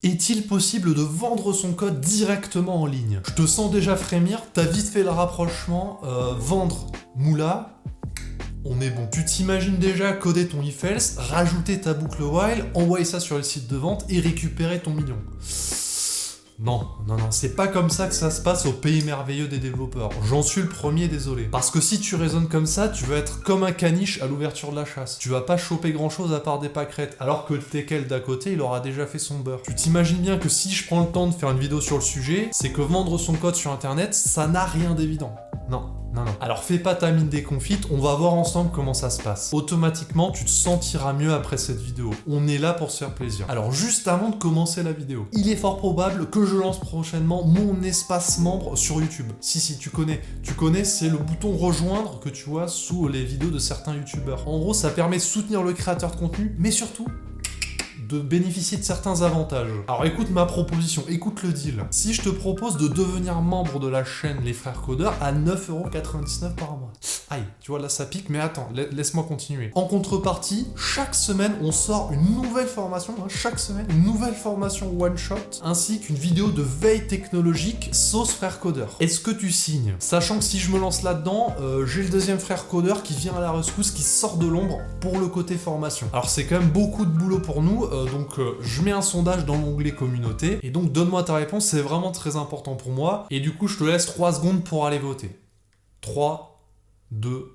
Est-il possible de vendre son code directement en ligne? Je te sens déjà frémir, t'as vite fait le rapprochement, vendre moula, on est bon. Tu t'imagines déjà coder ton if-else, rajouter ta boucle while, envoyer ça sur le site de vente et récupérer ton million. Non, c'est pas comme ça que ça se passe au pays merveilleux des développeurs. J'en suis le premier, désolé. Parce que si tu raisonnes comme ça, tu vas être comme un caniche à l'ouverture de la chasse. Tu vas pas choper grand chose à part des pâquerettes, alors que le teckel d'à côté, il aura déjà fait son beurre. Tu t'imagines bien que si je prends le temps de faire une vidéo sur le sujet, c'est que vendre son code sur internet, ça n'a rien d'évident. Non. Alors fais pas ta mine déconfite, on va voir ensemble comment ça se passe. Automatiquement, tu te sentiras mieux après cette vidéo. On est là pour se faire plaisir. Alors juste avant de commencer la vidéo, il est fort probable que je lance prochainement mon espace membre sur YouTube. Si, tu connais, c'est le bouton rejoindre que tu vois sous les vidéos de certains youtubeurs. En gros, ça permet de soutenir le créateur de contenu, mais surtout de bénéficier de certains avantages. Alors écoute ma proposition, écoute le deal. Si je te propose de devenir membre de la chaîne Les Frères Codeurs à 9,99€ par mois. Aïe, tu vois là ça pique, mais attends, laisse-moi continuer. En contrepartie, chaque semaine on sort une nouvelle formation, chaque semaine, une nouvelle formation one shot, ainsi qu'une vidéo de veille technologique sauce Frères Codeurs. Est-ce que tu signes? Sachant que si je me lance là-dedans, j'ai le deuxième frère codeur qui vient à la rescousse, qui sort de l'ombre pour le côté formation. Alors c'est quand même beaucoup de boulot pour nous, donc je mets un sondage dans l'onglet communauté, et donc donne-moi ta réponse, c'est vraiment très important pour moi, et du coup je te laisse 3 secondes pour aller voter. 3, 2,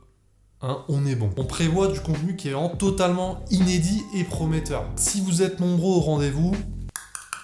1, on est bon. On prévoit du contenu qui est vraiment totalement inédit et prometteur. Si vous êtes nombreux au rendez-vous,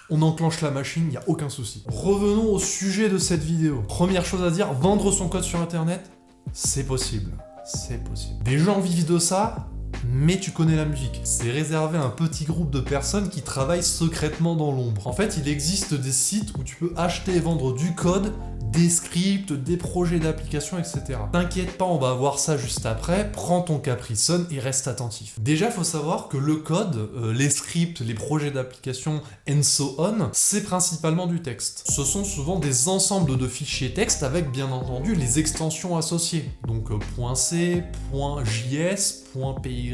on enclenche la machine, il n'y a aucun souci. Revenons au sujet de cette vidéo. Première chose à dire, vendre son code sur internet, c'est possible. C'est possible. Des gens vivent de ça, mais tu connais la musique. C'est réservé à un petit groupe de personnes qui travaillent secrètement dans l'ombre. En fait, il existe des sites où tu peux acheter et vendre du code, des scripts, des projets d'application, etc. T'inquiète pas, on va voir ça juste après. Prends ton Capri-Sun et reste attentif. Déjà, faut savoir que le code, les scripts, les projets d'application, and so on, c'est principalement du texte. Ce sont souvent des ensembles de fichiers texte avec, bien entendu, les extensions associées. Donc, .c, .js, .py,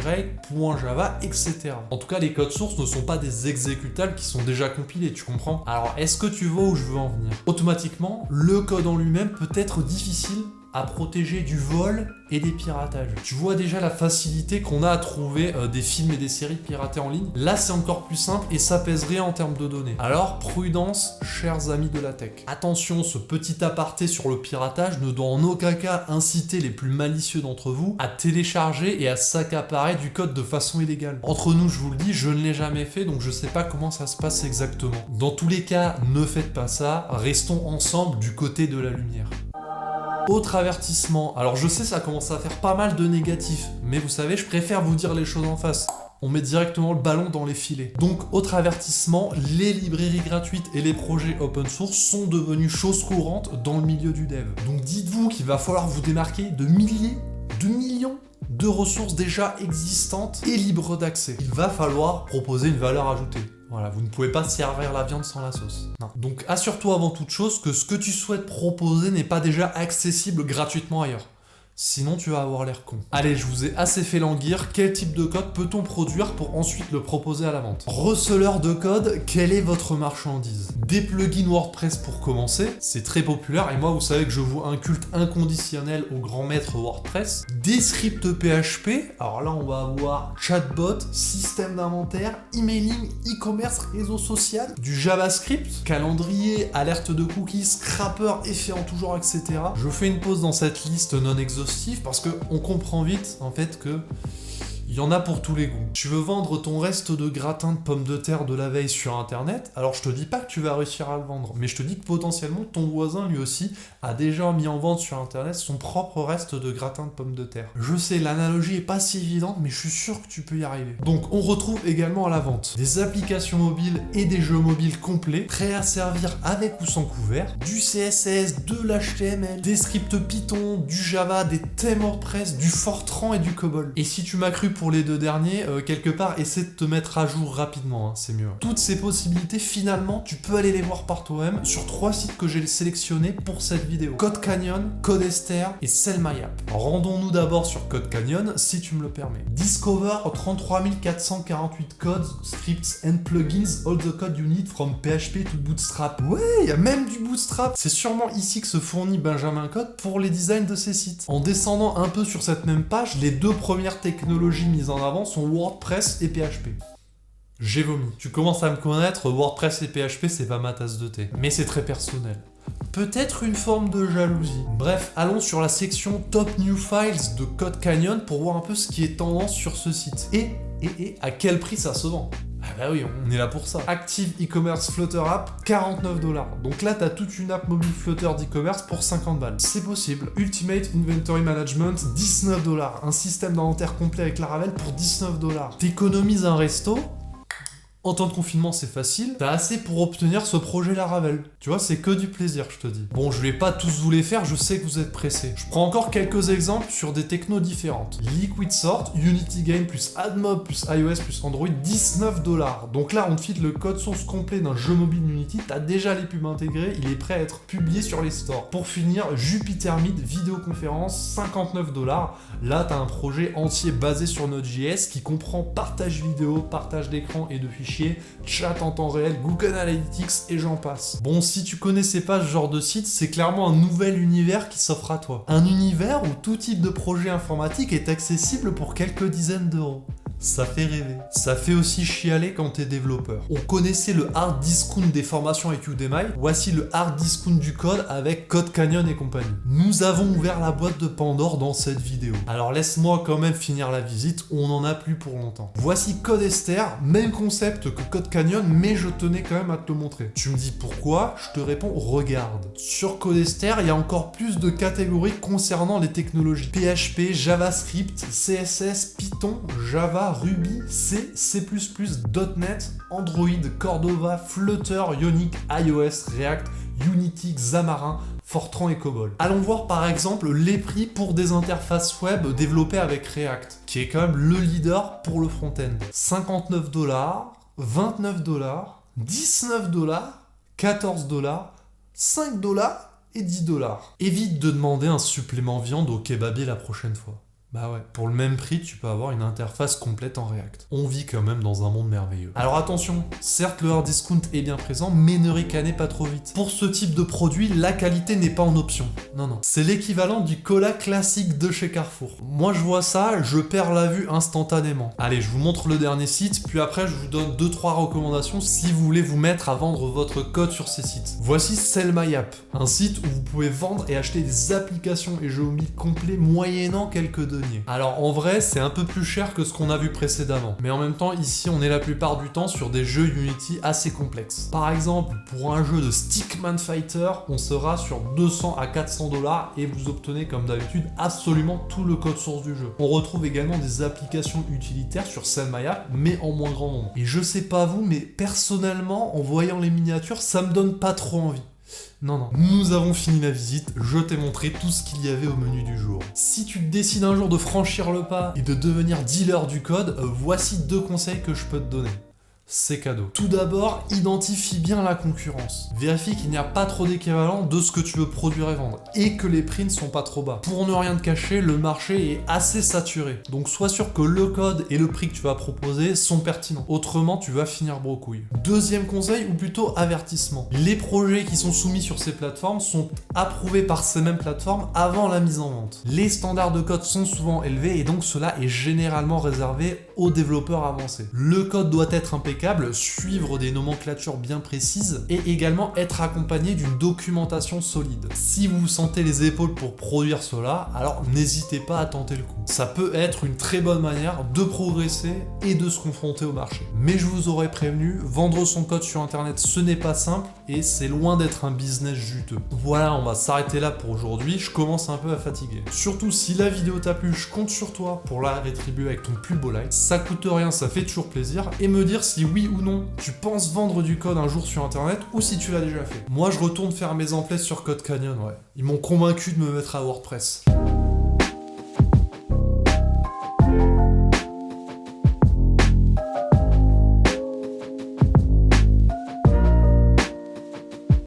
.java, etc. En tout cas, les codes sources ne sont pas des exécutables qui sont déjà compilés, tu comprends? Alors, est-ce que tu vois où je veux en venir? Automatiquement, le code en lui-même peut être difficile à protéger du vol et des piratages. Tu vois déjà la facilité qu'on a à trouver des films et des séries piratées en ligne. Là, c'est encore plus simple et ça pèse rien en termes de données. Alors, prudence, chers amis de la tech. Attention, ce petit aparté sur le piratage ne doit en aucun cas inciter les plus malicieux d'entre vous à télécharger et à s'accaparer du code de façon illégale. Entre nous, je vous le dis, je ne l'ai jamais fait, donc je sais pas comment ça se passe exactement. Dans tous les cas, ne faites pas ça, restons ensemble du côté de la lumière. Autre avertissement, alors je sais ça commence à faire pas mal de négatifs, mais vous savez, je préfère vous dire les choses en face. On met directement le ballon dans les filets. Donc, autre avertissement, les librairies gratuites et les projets open source sont devenus chose courante dans le milieu du dev. Donc dites-vous qu'il va falloir vous démarquer de milliers, de millions de ressources déjà existantes et libres d'accès. Il va falloir proposer une valeur ajoutée. Voilà, vous ne pouvez pas servir la viande sans la sauce. Non. Donc assure-toi avant toute chose que ce que tu souhaites proposer n'est pas déjà accessible gratuitement ailleurs. Sinon tu vas avoir l'air con. Allez, je vous ai assez fait languir. Quel type de code peut-on produire pour ensuite le proposer à la vente? Receleur de code, quelle est votre marchandise? Des plugins WordPress pour commencer, c'est très populaire et moi vous savez que je vous inculte inconditionnel au grand maître WordPress. Des scripts PHP, alors là on va avoir chatbot, système d'inventaire, emailing, e-commerce, réseau social, du JavaScript, calendrier, alerte de cookies, scrapper, effet en tout genre, etc. Je fais une pause dans cette liste non exhaustive parce qu'on comprend vite en fait que il y en a pour tous les goûts. Tu veux vendre ton reste de gratin de pommes de terre de la veille sur internet, alors je te dis pas que tu vas réussir à le vendre, mais je te dis que potentiellement ton voisin lui aussi a déjà mis en vente sur internet son propre reste de gratin de pommes de terre. Je sais, l'analogie est pas si évidente, mais je suis sûr que tu peux y arriver. Donc on retrouve également à la vente des applications mobiles et des jeux mobiles complets, prêts à servir avec ou sans couvert, du CSS, de l'HTML, des scripts Python, du Java, des thèmes WordPress, du Fortran et du COBOL. Et si tu m'as cru pour pour les deux derniers, quelque part, essaie de te mettre à jour rapidement, hein, c'est mieux. Toutes ces possibilités, finalement, tu peux aller les voir par toi-même sur 3 sites que j'ai sélectionnés pour cette vidéo. Code Canyon, Codester et Sell My App. Rendons-nous d'abord sur Code Canyon, si tu me le permets. Discover 33 448 codes, scripts and plugins, all the code you need from PHP to Bootstrap. Ouais, il y a même du Bootstrap. C'est sûrement ici que se fournit Benjamin Code pour les designs de ses sites. En descendant un peu sur cette même page, les 2 premières technologies mises en avant sont WordPress et PHP. J'ai vomi. Tu commences à me connaître, WordPress et PHP, c'est pas ma tasse de thé. Mais c'est très personnel. Peut-être une forme de jalousie. Bref, allons sur la section Top New Files de Code Canyon pour voir un peu ce qui est tendance sur ce site. Et à quel prix ça se vend? Ah bah oui, on est là pour ça. Active e-commerce Flutter App, 49 $. Donc là, t'as toute une app mobile Flutter d'e-commerce pour 50 balles. C'est possible. Ultimate Inventory Management, 19 $. Un système d'inventaire complet avec Laravel pour 19 $. T'économises un resto. En temps de confinement, c'est facile. T'as assez pour obtenir ce projet Laravel. Tu vois, c'est que du plaisir, je te dis. Bon, je vais pas tous vous les faire, je sais que vous êtes pressés. Je prends encore quelques exemples sur des technos différentes. Liquid Sort, Unity Game plus AdMob plus iOS plus Android, 19 $. Donc là, on te file le code source complet d'un jeu mobile Unity. T'as déjà les pubs intégrés, il est prêt à être publié sur les stores. Pour finir, Jupyter Meet, vidéoconférence, 59 $. Là, t'as un projet entier basé sur Node.js qui comprend partage vidéo, partage d'écran et de fichiers, chat en temps réel, Google Analytics et j'en passe. Bon, si tu connaissais pas ce genre de site, c'est clairement un nouvel univers qui s'offre à toi. Un univers où tout type de projet informatique est accessible pour quelques dizaines d'euros. Ça fait rêver. Ça fait aussi chialer quand t'es développeur. On connaissait le hard discount des formations avec Udemy, voici le hard discount du code avec Code Canyon et compagnie. Nous avons ouvert la boîte de Pandore dans cette vidéo. Alors laisse-moi quand même finir la visite, on n'en a plus pour longtemps. Voici Codester, même concept que Code Canyon, mais je tenais quand même à te le montrer. Tu me dis pourquoi? Je te réponds, regarde. Sur Codester, il y a encore plus de catégories concernant les technologies. PHP, JavaScript, CSS, Python, Java, Ruby, C, C++, .NET, Android, Cordova, Flutter, Ionic, iOS, React, Unity, Xamarin, Fortran et Cobol. Allons voir par exemple les prix pour des interfaces web développées avec React, qui est quand même le leader pour le front-end. 59 $, 29 $, 19 $, 14 $, 5 $ et 10 $. Évite de demander un supplément viande au kebabier la prochaine fois. Bah ouais, pour le même prix, tu peux avoir une interface complète en React. On vit quand même dans un monde merveilleux. Alors attention, certes le hard discount est bien présent, mais ne ricanez pas trop vite. Pour ce type de produit, la qualité n'est pas en option. Non, non. C'est l'équivalent du cola classique de chez Carrefour. Moi je vois ça, je perds la vue instantanément. Allez, je vous montre le dernier site, puis après je vous donne 2-3 recommandations si vous voulez vous mettre à vendre votre code sur ces sites. Voici Sell My App, un site où vous pouvez vendre et acheter des applications et jeux mobiles complets moyennant quelques deniers. Alors en vrai, c'est un peu plus cher que ce qu'on a vu précédemment. Mais en même temps, ici, on est la plupart du temps sur des jeux Unity assez complexes. Par exemple, pour un jeu de Stickman Fighter, on sera sur 200 à 400 $ et vous obtenez comme d'habitude absolument tout le code source du jeu. On retrouve également des applications utilitaires sur Sell My App, mais en moins grand nombre. Et je sais pas vous, mais personnellement, en voyant les miniatures, ça me donne pas trop envie. Non, non. Nous avons fini la visite, je t'ai montré tout ce qu'il y avait au menu du jour. Si tu décides un jour de franchir le pas et de devenir dealer du code, voici 2 conseils que je peux te donner. C'est cadeau. Tout d'abord, identifie bien la concurrence. Vérifie qu'il n'y a pas trop d'équivalent de ce que tu veux produire et vendre, et que les prix ne sont pas trop bas. Pour ne rien te cacher, le marché est assez saturé, donc sois sûr que le code et le prix que tu vas proposer sont pertinents. Autrement, tu vas finir brocouille. Deuxième conseil, ou plutôt avertissement. Les projets qui sont soumis sur ces plateformes sont approuvés par ces mêmes plateformes avant la mise en vente. Les standards de code sont souvent élevés, et donc cela est généralement réservé aux développeurs avancés. Le code doit être impeccable, suivre des nomenclatures bien précises et également être accompagné d'une documentation solide. Si vous vous sentez les épaules pour produire cela, alors n'hésitez pas à tenter le coup. Ça peut être une très bonne manière de progresser et de se confronter au marché. Mais je vous aurais prévenu, vendre son code sur internet ce n'est pas simple et c'est loin d'être un business juteux. Voilà, on va s'arrêter là pour aujourd'hui, je commence un peu à fatiguer. Surtout si la vidéo t'a plu, je compte sur toi pour la rétribuer avec ton plus beau like. Ça coûte rien, ça fait toujours plaisir, et me dire si oui ou non tu penses vendre du code un jour sur internet ou si tu l'as déjà fait. Moi je retourne faire mes emplettes sur Code Canyon, ouais. Ils m'ont convaincu de me mettre à WordPress.